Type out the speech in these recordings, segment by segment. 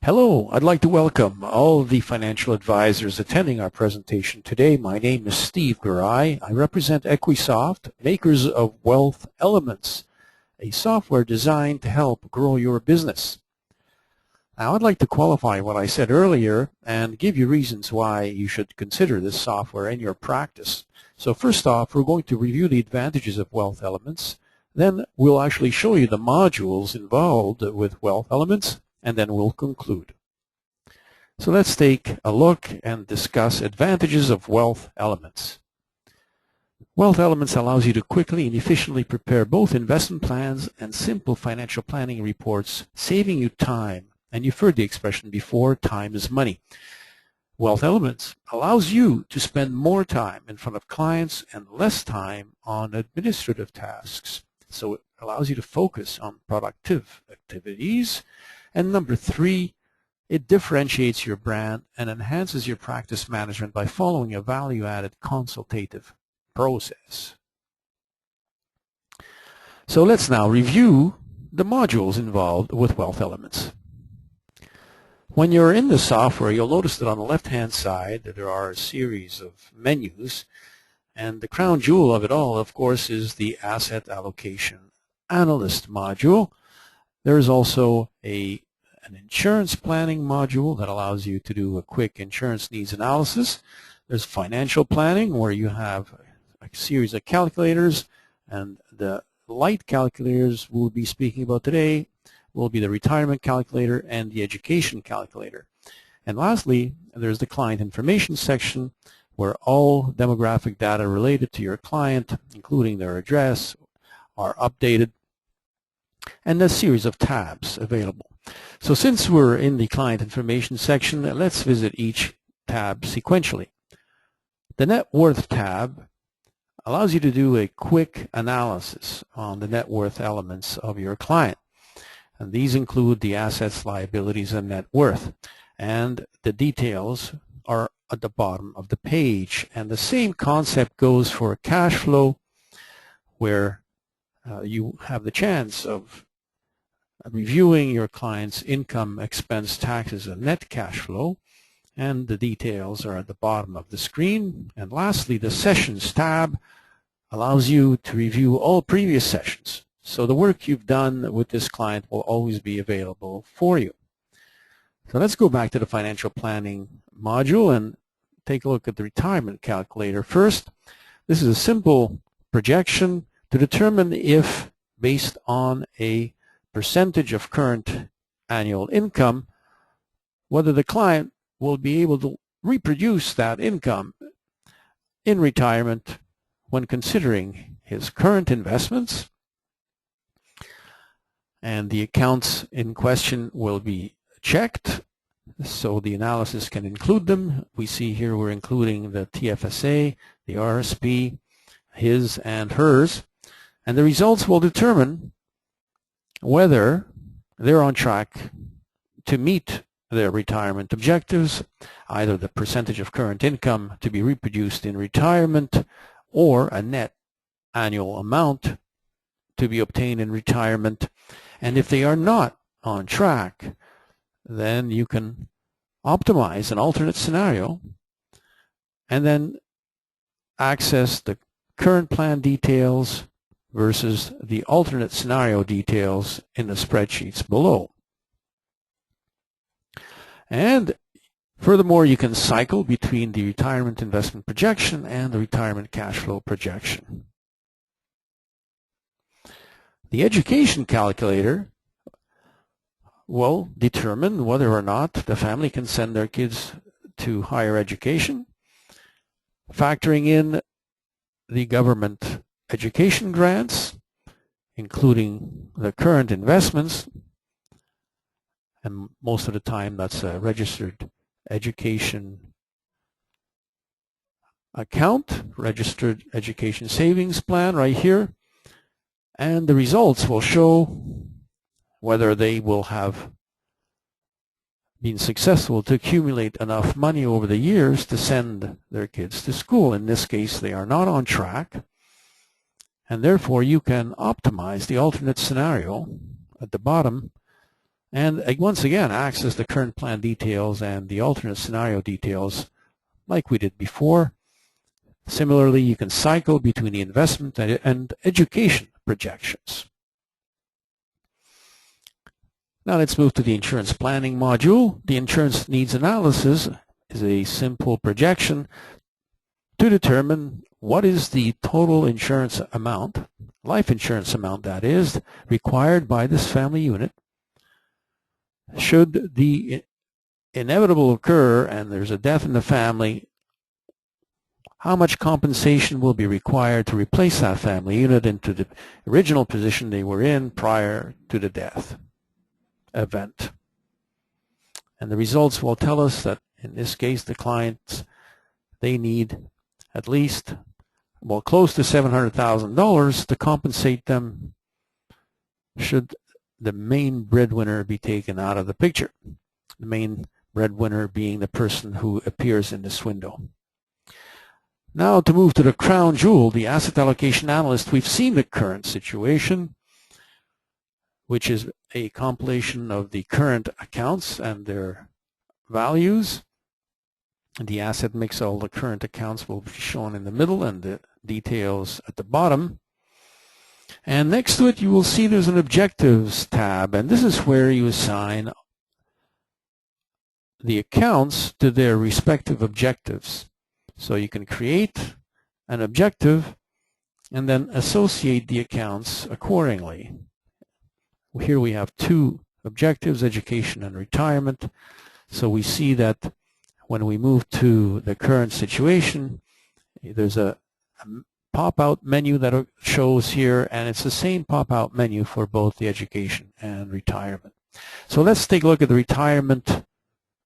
Hello, I'd like to welcome all the financial advisors attending our presentation today. My name is Steve Garay. I represent Equisoft, makers of WealthElements, a software designed to help grow your business. Now, I'd like to qualify what I said earlier and give you reasons why you should consider this software in your practice. So first off, we're going to review the advantages of WealthElements. Then we'll actually show you the modules involved with WealthElements, and then we'll conclude. So let's take a look and discuss advantages of WealthElements. WealthElements allows you to quickly and efficiently prepare both investment plans and simple financial planning reports, saving you time. And you've heard the expression before, time is money. WealthElements allows you to spend more time in front of clients and less time on administrative tasks. So it allows you to focus on productive activities. And number three, it differentiates your brand and enhances your practice management by following a value-added consultative process. So let's now review the modules involved with WealthElements. When you're in the software, you'll notice that on the left-hand side there are a series of menus, and the crown jewel of it all, of course, is the Asset Allocation Analyst module. There is also an insurance planning module that allows you to do a quick insurance needs analysis. There's financial planning, where you have a series of calculators, and the light calculators we'll be speaking about today will be the retirement calculator and the education calculator. And lastly, there's the client information section, where all demographic data related to your client, including their address, are updated, and a series of tabs available. So since we're in the client information section, let's visit each tab sequentially. The net worth tab allows you to do a quick analysis on the net worth elements of your client. And these include the assets, liabilities, and net worth. And the details are at the bottom of the page. And the same concept goes for cash flow, where you have the chance of reviewing your client's income, expense, taxes, and net cash flow, and the details are at the bottom of the screen. And lastly, the Sessions tab allows you to review all previous sessions. So the work you've done with this client will always be available for you. So let's go back to the financial planning module and take a look at the retirement calculator first. This is a simple projection to determine if, based on a percentage of current annual income, whether the client will be able to reproduce that income in retirement when considering his current investments, and the accounts in question will be checked so the analysis can include them. We see here we're including the TFSA, the RSP, his and hers, and the results will determine whether they're on track to meet their retirement objectives, either the percentage of current income to be reproduced in retirement or a net annual amount to be obtained in retirement. And if they are not on track, then you can optimize an alternate scenario and then access the current plan details versus the alternate scenario details in the spreadsheets below. And furthermore, you can cycle between the retirement investment projection and the retirement cash flow projection. The education calculator will determine whether or not the family can send their kids to higher education, factoring in the government education grants, including the current investments, and most of the time that's a registered education account, registered education savings plan right here, and the results will show whether they will have been successful to accumulate enough money over the years to send their kids to school. In this case, they are not on track, and therefore you can optimize the alternate scenario at the bottom and once again access the current plan details and the alternate scenario details like we did before. Similarly, you can cycle between the investment and education projections. Now let's move to the insurance planning module. The insurance needs analysis is a simple projection to determine what is the total insurance amount, life insurance amount that is, required by this family unit should the inevitable occur and there's a death in the family. How much compensation will be required to replace that family unit into the original position they were in prior to the death event? And the results will tell us that in this case the clients, they need at least, well, close to $700,000 to compensate them should the main breadwinner be taken out of the picture. The main breadwinner being the person who appears in this window. Now to move to the crown jewel, the asset allocation analyst, we've seen the current situation, which is a compilation of the current accounts and their values. The asset mix, all the current accounts will be shown in the middle and the details at the bottom. And next to it you will see there's an objectives tab, and this is where you assign the accounts to their respective objectives. So you can create an objective and then associate the accounts accordingly. Here we have two objectives, education and retirement. So we see that when we move to the current situation, there's a pop-out menu that shows here, and it's the same pop-out menu for both the education and retirement. So let's take a look at the retirement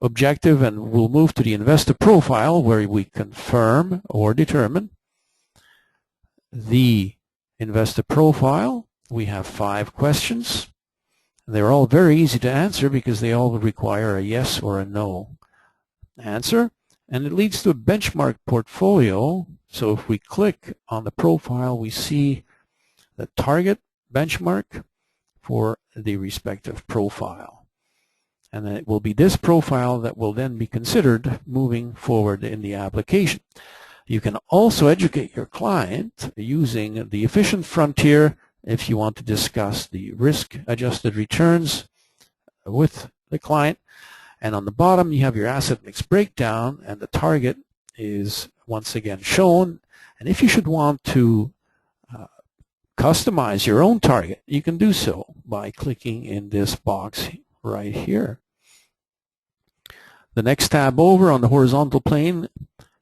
objective, and we'll move to the investor profile where we confirm or determine the investor profile. We have 5 questions. They're all very easy to answer because they all require a yes or a no answer, and it leads to a benchmark portfolio. So if we click on the profile, we see the target benchmark for the respective profile. And then it will be this profile that will then be considered moving forward in the application. You can also educate your client using the efficient frontier if you want to discuss the risk-adjusted returns with the client. And on the bottom you have your asset mix breakdown, and the target is once again shown. And if you should want to customize your own target, you can do so by clicking in this box right here. The next tab over on the horizontal plane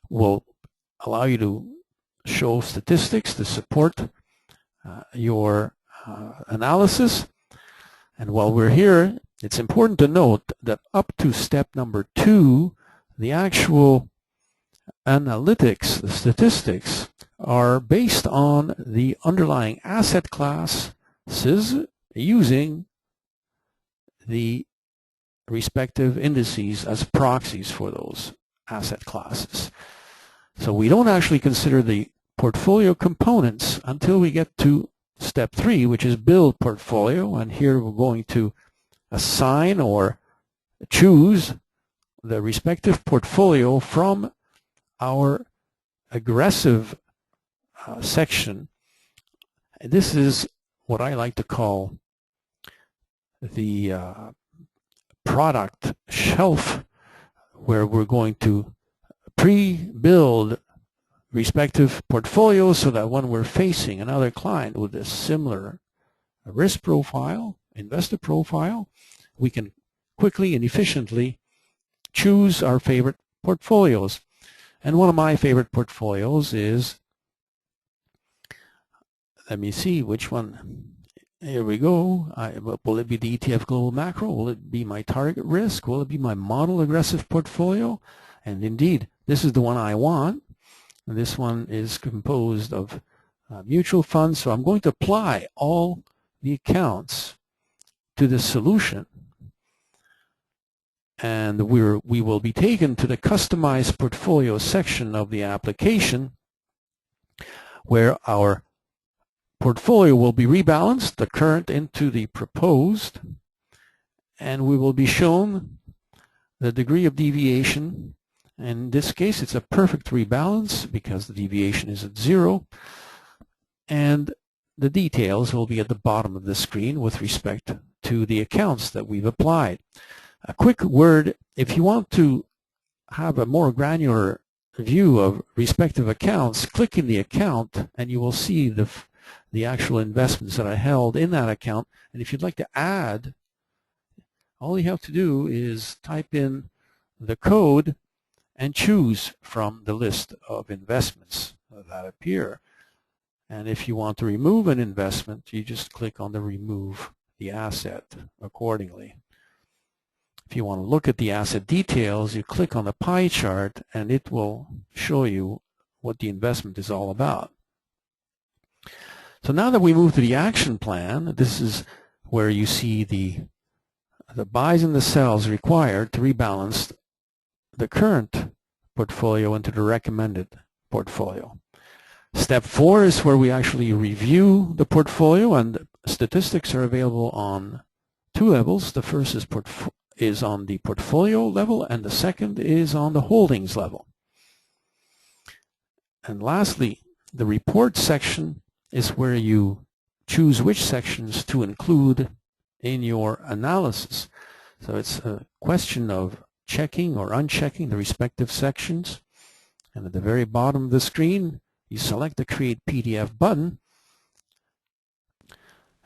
will allow you to show statistics to support your analysis. And while we're here, it's important to note that up to step number 2, the actual analytics, the statistics, are based on the underlying asset classes using the respective indices as proxies for those asset classes. So we don't actually consider the portfolio components until we get to step 3, which is build portfolio, and here we're going to assign or choose the respective portfolio from our aggressive section. This is what I like to call the product shelf, where we're going to pre-build respective portfolios so that when we're facing another client with a similar risk profile, investor profile, we can quickly and efficiently choose our favorite portfolios. And one of my favorite portfolios is, let me see which one. Here we go. Will it be the ETF Global Macro? Will it be my target risk? Will it be my model aggressive portfolio? And indeed, this is the one I want. And this one is composed of mutual funds. So I'm going to apply all the accounts to the solution. And we will be taken to the customized portfolio section of the application, where our portfolio will be rebalanced, the current into the proposed, and we will be shown the degree of deviation. In this case, it's a perfect rebalance because the deviation is at 0, and the details will be at the bottom of the screen with respect to the accounts that we've applied. A quick word, if you want to have a more granular view of respective accounts, click in the account and you will see the actual investments that are held in that account. And if you'd like to add, all you have to do is type in the code and choose from the list of investments that appear. And if you want to remove an investment, you just click on the remove the asset accordingly. If you want to look at the asset details, you click on the pie chart and it will show you what the investment is all about. So now that we move to the action plan, this is where you see the buys and the sells required to rebalance the current portfolio into the recommended portfolio. Step 4 is where we actually review the portfolio, and statistics are available on 2 levels. The first is on the portfolio level, and the second is on the holdings level. And lastly, the report section is where you choose which sections to include in your analysis. So it's a question of checking or unchecking the respective sections. And at the very bottom of the screen, you select the Create PDF button.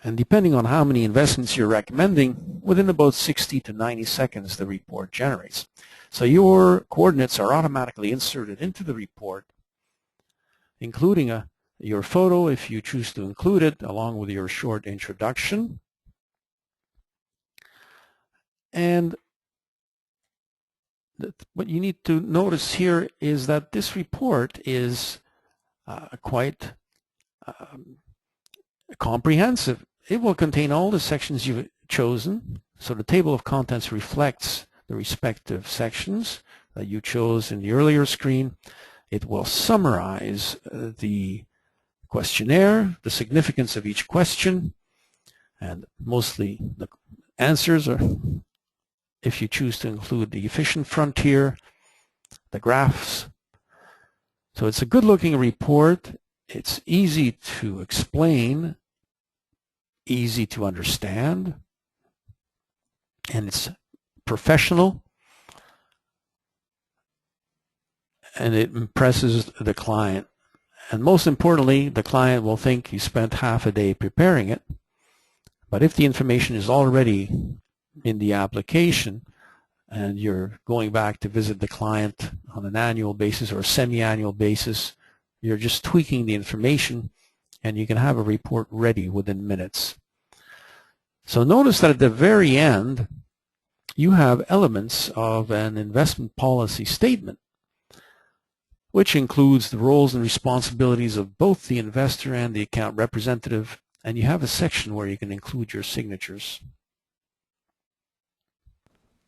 And depending on how many investments you're recommending, within about 60 to 90 seconds, the report generates. So your coordinates are automatically inserted into the report, including your photo if you choose to include it, along with your short introduction. And what you need to notice here is that this report is quite comprehensive. It will contain all the sections you've chosen. So the table of contents reflects the respective sections that you chose in the earlier screen. It will summarize the questionnaire, the significance of each question, and mostly the answers are, if you choose to include the efficient frontier, the graphs. So it's a good-looking report. It's easy to explain, easy to understand, and it's professional, and it impresses the client. And most importantly, the client will think you spent half a day preparing it. But if the information is already in the application and you're going back to visit the client on an annual basis or a semi-annual basis, you're just tweaking the information and you can have a report ready within minutes. So notice that at the very end, you have elements of an investment policy statement, which includes the roles and responsibilities of both the investor and the account representative, and you have a section where you can include your signatures.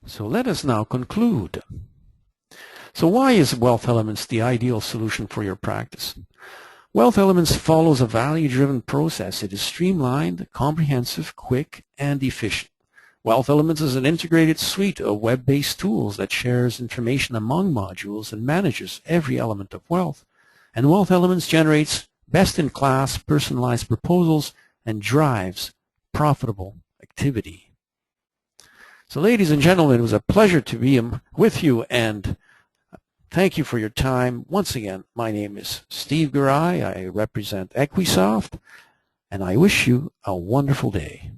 So let us now conclude. So why is WealthElements the ideal solution for your practice? WealthElements follows a value-driven process. It is streamlined, comprehensive, quick, and efficient. WealthElements is an integrated suite of web-based tools that shares information among modules and manages every element of wealth. And WealthElements generates best-in-class personalized proposals and drives profitable activity. So ladies and gentlemen, it was a pleasure to be with you, and thank you for your time. Once again, my name is Steve Garay. I represent Equisoft, and I wish you a wonderful day.